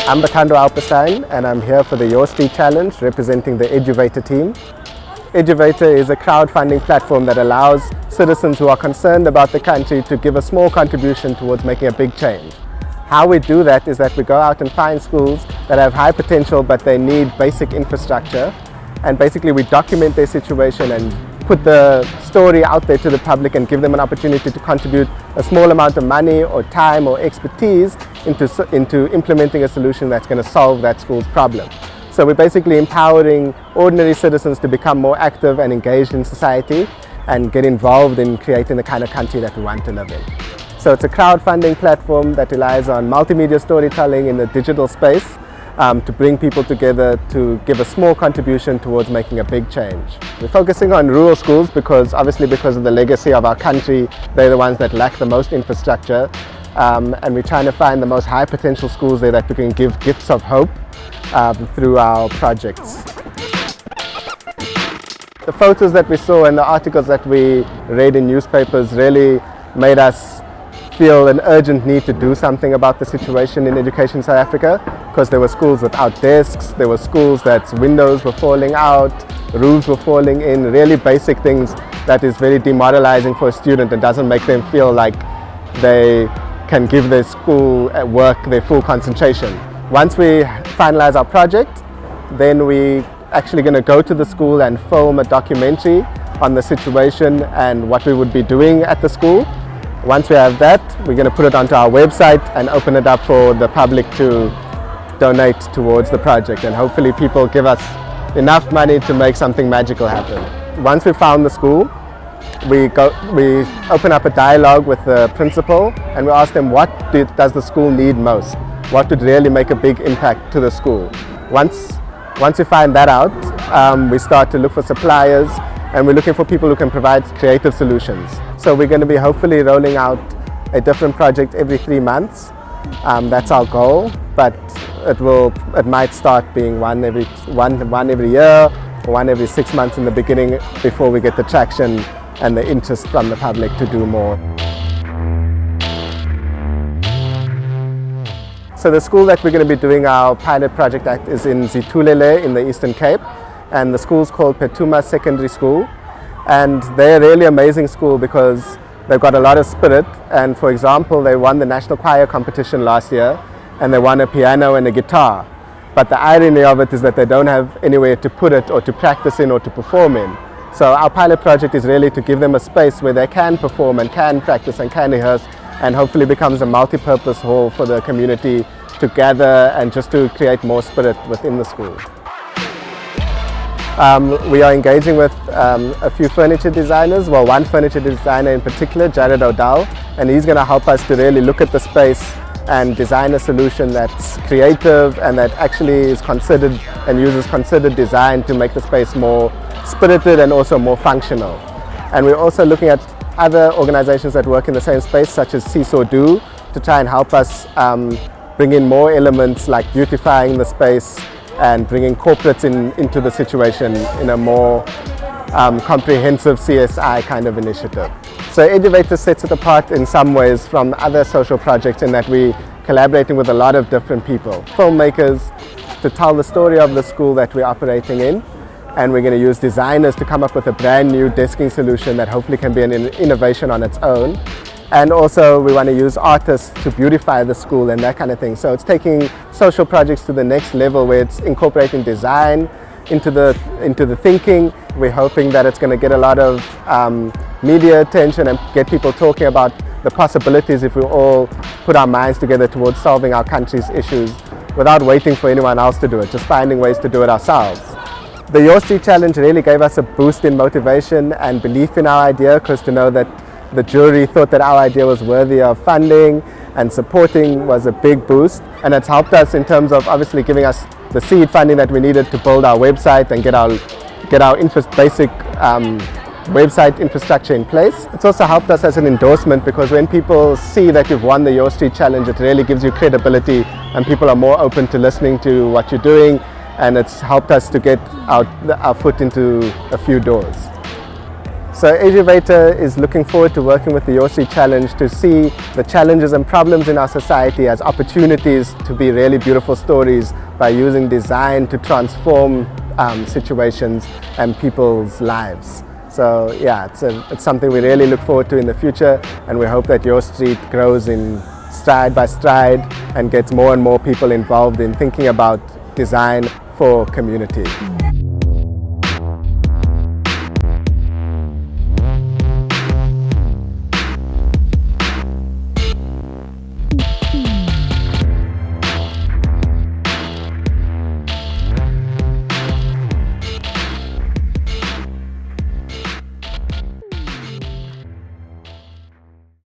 I'm Batandwa Alperstein and I'm here for the Your Street Challenge representing the Eduvator team. Eduvator is a crowdfunding platform that allows citizens who are concerned about the country to give a small contribution towards making a big change. How we do that is that we go out and find schools that have high potential but they need basic infrastructure, and basically we document their situation and put the story out there to the public and give them an opportunity to contribute a small amount of money or time or expertise into implementing a solution that's going to solve that school's problem. So we're basically empowering ordinary citizens to become more active and engaged in society and get involved in creating the kind of country that we want to live in. So it's a crowdfunding platform that relies on multimedia storytelling in the digital space to bring people together to give a small contribution towards making a big change. We're focusing on rural schools because obviously because of the legacy of our country, they're the ones that lack the most infrastructure, and we're trying to find the most high potential schools there that we can give gifts of hope through our projects. The photos that we saw and the articles that we read in newspapers really made us feel an urgent need to do something about the situation in education in South Africa, because there were schools without desks, there were schools that windows were falling out, roofs were falling in, really basic things that is very demoralizing for a student and doesn't make them feel like they can give their school at work their full concentration. Once we finalize our project, then we actually going to go to the school and film a documentary on the situation and what we would be doing at the school. Once we have that, we're going to put it onto our website and open it up for the public to donate towards the project, and hopefully people give us enough money to make something magical happen. Once we found the school, we open up a dialogue with the principal and we ask them what does the school need most? What would really make a big impact to the school? Once we find that out, we start to look for suppliers, and we're looking for people who can provide creative solutions. So we're going to be hopefully rolling out a different project every 3 months. That's our goal, but it might start being one every year or one every 6 months in the beginning before we get the traction and the interest from the public to do more. So the school that we're going to be doing our pilot project at is in Zitulele in the Eastern Cape, and the school's called Pituma Secondary School, and they're a really amazing school because they've got a lot of spirit. And for example, they won the national choir competition last year and they won a piano and a guitar, but the irony of it is that they don't have anywhere to put it or to practice in or to perform in. So our pilot project is really to give them a space where they can perform and can practice and can rehearse, and hopefully becomes a multi-purpose hall for the community to gather and just to create more spirit within the school. We are engaging with a few furniture designers, well, one furniture designer in particular, Jared O'Dowell, and he's going to help us to really look at the space and design a solution that's creative and that actually is considered and uses considered design to make the space more spirited and also more functional. And we're also looking at other organizations that work in the same space, such as Seesaw Do, to try and help us bring in more elements like beautifying the space and bringing corporates into the situation in a more comprehensive CSI kind of initiative. So Eduvator sets it apart in some ways from other social projects in that we're collaborating with a lot of different people, filmmakers, to tell the story of the school that we're operating in, and we're going to use designers to come up with a brand new desking solution that hopefully can be an innovation on its own. And also we want to use artists to beautify the school and that kind of thing. So it's taking social projects to the next level where it's incorporating design into the thinking. We're hoping that it's going to get a lot of media attention and get people talking about the possibilities if we all put our minds together towards solving our country's issues without waiting for anyone else to do it, just finding ways to do it ourselves. The Your Street Challenge really gave us a boost in motivation and belief in our idea, because to know that the jury thought that our idea was worthy of funding and supporting was a big boost, and it's helped us in terms of obviously giving us the seed funding that we needed to build our website and get our basic website infrastructure in place. It's also helped us as an endorsement, because when people see that you've won the Your Street Challenge, it really gives you credibility and people are more open to listening to what you're doing, and it's helped us to get our foot into a few doors. So Eduvator is looking forward to working with the Your Street Challenge to see the challenges and problems in our society as opportunities to be really beautiful stories by using design to transform situations and people's lives. So yeah, it's something we really look forward to in the future, and we hope that Your Street grows in stride by stride and gets more and more people involved in thinking about design for community.